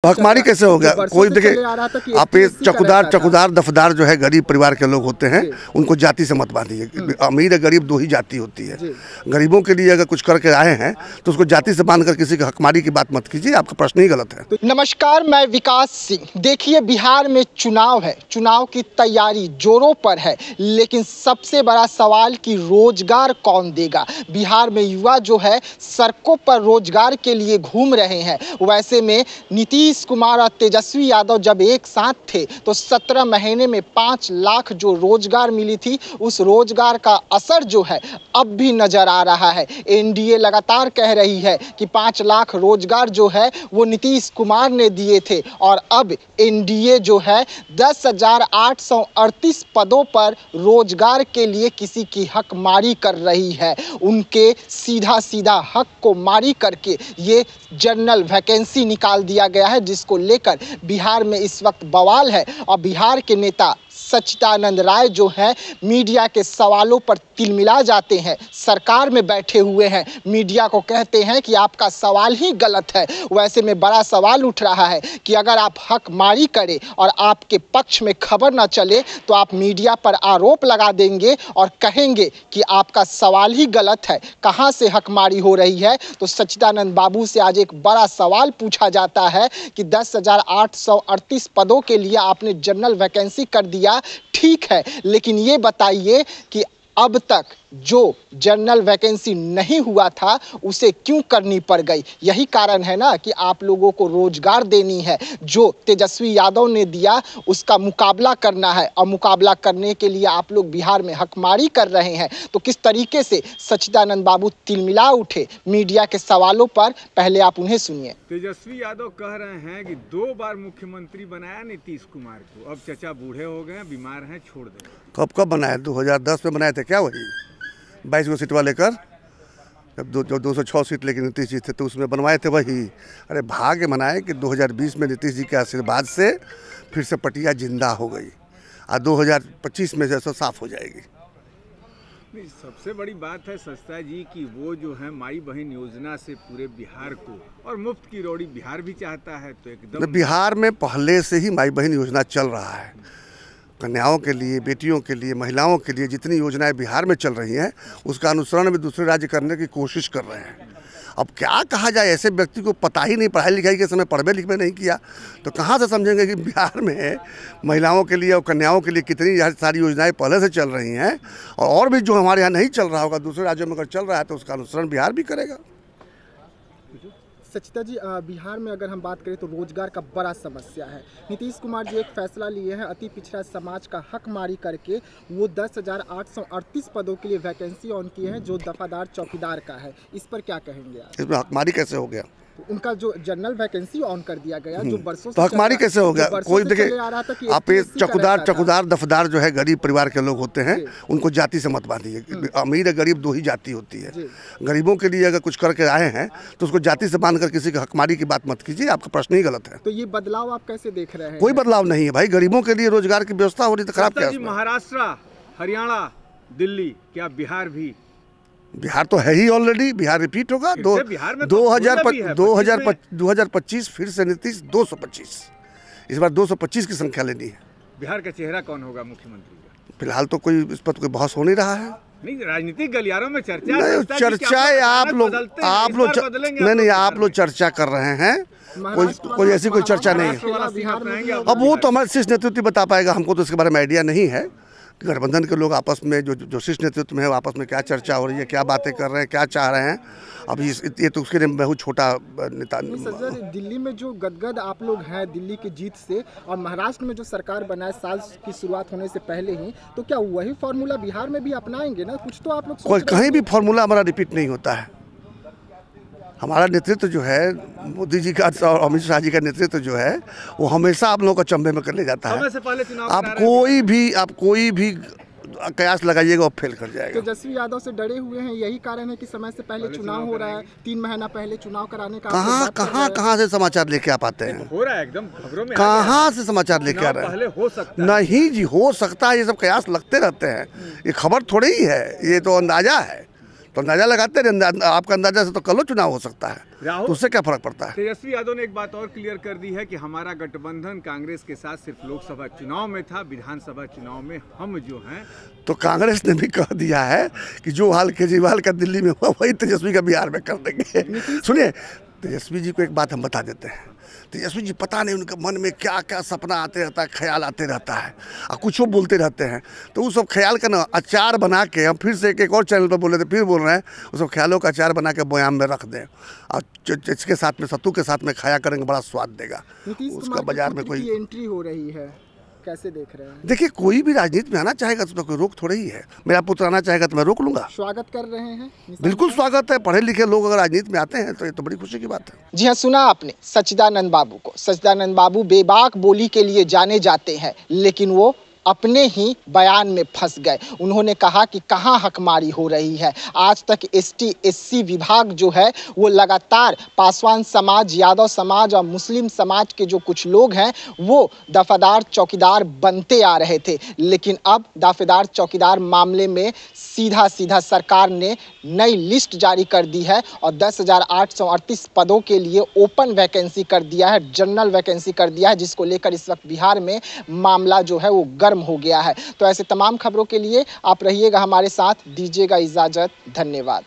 हकमारी कैसे हो गया? कोई देखे आप ये चकुदार दफदार जो है गरीब परिवार के लोग होते हैं, उनको जाति से मत बांधिए। अमीर है गरीब दो ही जाति होती है। गरीबों के लिए अगर कुछ करके आए हैं तो उसको जाति से बांधकर किसी की हकमारी की बात मत कीजिए, आपका प्रश्न ही गलत है। नमस्कार, मैं विकास सिंह। देखिए, बिहार में चुनाव है, चुनाव की तैयारी जोरों पर है, लेकिन सबसे बड़ा सवाल कि रोजगार कौन देगा। बिहार में युवा जो है सड़कों पर रोजगार के लिए घूम रहे हैं। वैसे में नीतीश कुमार और तेजस्वी यादव जब एक साथ थे तो 17 महीने में 5 लाख जो रोजगार मिली थी, उस रोजगार का असर जो है अब भी नजर आ रहा है। एनडीए लगातार कह रही है कि 5 लाख रोजगार जो है वो नीतीश कुमार ने दिए थे, और अब एनडीए जो है 10,838 पदों पर रोजगार के लिए किसी की हक मारी कर रही है। उनके सीधा सीधा हक को मारी करके ये जनरल वैकेंसी निकाल दिया गया है, जिसको लेकर बिहार में इस वक्त बवाल है। और बिहार के नेता सच्चिदानंद राय जो हैं मीडिया के सवालों पर तिलमिला जाते हैं, सरकार में बैठे हुए हैं, मीडिया को कहते हैं कि आपका सवाल ही गलत है। वैसे में बड़ा सवाल उठ रहा है कि अगर आप हक मारी करें और आपके पक्ष में खबर न चले तो आप मीडिया पर आरोप लगा देंगे और कहेंगे कि आपका सवाल ही गलत है, कहां से हक मारी हो रही है। तो सच्चिदानंद बाबू से आज एक बड़ा सवाल पूछा जाता है कि 10,838 पदों के लिए आपने जनरल वैकेंसी कर दिया, ठीक है, लेकिन ये बताइए कि अब तक जो जनरल वैकेंसी नहीं हुआ था उसे क्यों करनी पड़ गई। यही कारण है ना कि आप लोगों को रोजगार देनी है। जो तेजस्वी यादव ने दिया उसका मुकाबला करना है, और मुकाबला करने के लिए आप लोग बिहार में हकमारी कर रहे हैं। तो किस तरीके से सच्चिदानंद बाबू तिलमिला उठे मीडिया के सवालों पर, पहले आप उन्हें सुनिए। तेजस्वी यादव कह रहे हैं कि 2 बार मुख्यमंत्री बनाया नीतीश कुमार को, अब चचा बूढ़े हो गए, बीमार हैं, छोड़ दें। कब बनाए? 2010 में बनाए थे क्या? वही 22 सीटवा लेकर, जब 206 सीट लेके नीतीश जी थे तो उसमें बनवाए थे वही। अरे भाग्य मनाए कि 2020 में नीतीश जी के आशीर्वाद से फिर से पटिया जिंदा हो गई, और 2025 में जैसा साफ हो जाएगी। नहीं, सबसे बड़ी बात है सस्ता जी कि वो जो है माई बहन योजना से पूरे बिहार को, और मुफ्त की रोटी बिहार भी चाहता है, तो एकदम बिहार में पहले से ही माई बहन योजना चल रहा है। कन्याओं के लिए, बेटियों के लिए, महिलाओं के लिए जितनी योजनाएं बिहार में चल रही हैं उसका अनुसरण भी दूसरे राज्य करने की कोशिश कर रहे हैं। अब क्या कहा जाए, ऐसे व्यक्ति को पता ही नहीं, पढ़ाई लिखाई के समय पढ़वे लिखवे नहीं किया तो कहाँ से समझेंगे कि बिहार में महिलाओं के लिए और कन्याओं के लिए कितनी सारी योजनाएं पहले से चल रही हैं, और भी जो हमारे यहाँ नहीं चल रहा होगा दूसरे राज्यों में अगर चल रहा है तो उसका अनुसरण बिहार भी करेगा। सचिता जी, बिहार में अगर हम बात करें तो रोजगार का बड़ा समस्या है। नीतीश कुमार जी एक फैसला लिए हैं, अति पिछड़ा समाज का हक मारी करके वो 10,838 पदों के लिए वैकेंसी ऑन किए हैं, जो दफादार चौकीदार का है। इस पर क्या कहेंगे आप? इसमें हकमारी कैसे हो गया? उनका जो जनरल वैकेंसी ऑन कर दिया गया, जो बरसों तो हकमारी कैसे हो गया? कोई देखे आप ये चकुदार दफदार जो है गरीब परिवार के लोग होते हैं, उनको जाति से मत बांधिए। अमीर है गरीब दो ही जाति होती है। गरीबों के लिए अगर कुछ करके आए हैं तो उसको जाति से बांधकर किसी की हकमारी की बात मत कीजिए, आपका प्रश्न ही गलत है। तो ये बदलाव आप कैसे देख रहे हैं? कोई बदलाव नहीं है भाई, गरीबों के लिए रोजगार की व्यवस्था हो रही तो खराब क्या? महाराष्ट्र, हरियाणा, दिल्ली, क्या बिहार भी? बिहार तो है ही ऑलरेडी, बिहार रिपीट होगा। 2025 फिर से नीतीश 225, इस बार 225 की संख्या लेनी है। बिहार का चेहरा कौन होगा मुख्यमंत्री का? फिलहाल तो कोई इस पर कोई बहस हो नहीं रहा है। नहीं, राजनीतिक गलियारों में चर्चा नहीं, चर्चाएं आप लोग नहीं, आप लोग चर्चा कर रहे हैं, कोई ऐसी कोई चर्चा नहीं है। अब वो तो हमारे शीर्ष नेतृत्व बता पाएगा, हमको तो इसके बारे में आइडिया नहीं है। गठबंधन के लोग आपस में जो शीर्ष नेतृत्व में है आपस में क्या चर्चा हो रही है, क्या बातें कर रहे हैं, क्या चाह रहे हैं, अभी ये तो उसके लिए बहुत छोटा नेता। दिल्ली में जो गदगद आप लोग हैं दिल्ली की जीत से, और महाराष्ट्र में जो सरकार बनाए साल की शुरुआत होने से पहले ही, तो क्या वही फार्मूला बिहार में भी अपनाएंगे ना? कुछ तो आप लोग कहीं भी फार्मूला हमारा रिपीट नहीं होता है। हमारा नेतृत्व जो है, मोदी जी का और अमित शाह जी का नेतृत्व जो है, वो हमेशा आप लोगों को चंबे में कर ले जाता है। आप कोई भी कयास लगाइएगा और फेल कर जाएगा। तेजस्वी यादव से डरे हुए हैं, यही कारण है कि समय से पहले चुनाव हो रहा है, 3 महीना पहले चुनाव कराने का। कहाँ से समाचार लेके आप आते हैं? हो रहा है एकदम खबरों में। कहाँ से समाचार लेके आ रहे हैं? पहले हो सकता है। नहीं जी, हो सकता है, ये सब कयास लगते रहते हैं, ये खबर थोड़ी ही है, ये तो अंदाजा है। तो तो अंदाजा लगाते रहे, आपका अंदाजा से तो कल चुनाव हो सकता है, राहुल, तो उससे क्या फर्क पड़ता है। तेजस्वी यादव ने एक बात और क्लियर कर दी है कि हमारा गठबंधन कांग्रेस के साथ सिर्फ लोकसभा चुनाव में था, विधानसभा चुनाव में हम जो हैं। तो कांग्रेस ने भी कह दिया है कि जो हाल केजरीवाल का दिल्ली में हुआ वही तेजस्वी का बिहार में कर देंगे। सुनिए, तेजस्वी जी को एक बात हम बता देते हैं, तेजस्वी जी पता नहीं उनके मन में क्या क्या सपना आते रहता है, ख्याल आते रहता है और कुछ बोलते रहते हैं, तो उस सब ख्याल का ना अचार बना के, हम फिर से एक और चैनल पर बोले थे, फिर बोल रहे हैं, उस सब ख्यालों का अचार बना के बयाम में रख दें और इसके साथ में सत्तू के साथ में खाया करेंगे, बड़ा स्वाद देगा। उसका बाजार में कोई एंट्री हो रही है, कैसे देख रहे हैं? देखिए, कोई भी राजनीति में आना चाहेगा तो कोई रोक थोड़ी ही है। मेरा पुत्र आना चाहेगा तो मैं रोक लूंगा। स्वागत कर रहे हैं? बिल्कुल स्वागत है, पढ़े लिखे लोग अगर राजनीति में आते हैं तो ये तो बड़ी खुशी की बात है। जी हाँ, सुना आपने सच्चिदानंद बाबू को। सच्चिदानंद बाबू बेबाक बोली के लिए जाने जाते हैं, लेकिन वो अपने ही बयान में फंस गए। उन्होंने कहा कि कहाँ हकमारी हो रही है। आज तक एसटी एससी विभाग जो है वो लगातार पासवान समाज, यादव समाज और मुस्लिम समाज के जो कुछ लोग हैं वो दफादार चौकीदार बनते आ रहे थे, लेकिन अब दफादार चौकीदार मामले में सीधा सीधा सरकार ने नई लिस्ट जारी कर दी है और 10,838 पदों के लिए ओपन वैकेंसी कर दिया है, जनरल वैकेंसी कर दिया है, जिसको लेकर इस वक्त बिहार में मामला जो है वो गर्म हो गया है। तो ऐसे तमाम खबरों के लिए आप रहिएगा हमारे साथ, दीजिएगा इजाजत, धन्यवाद।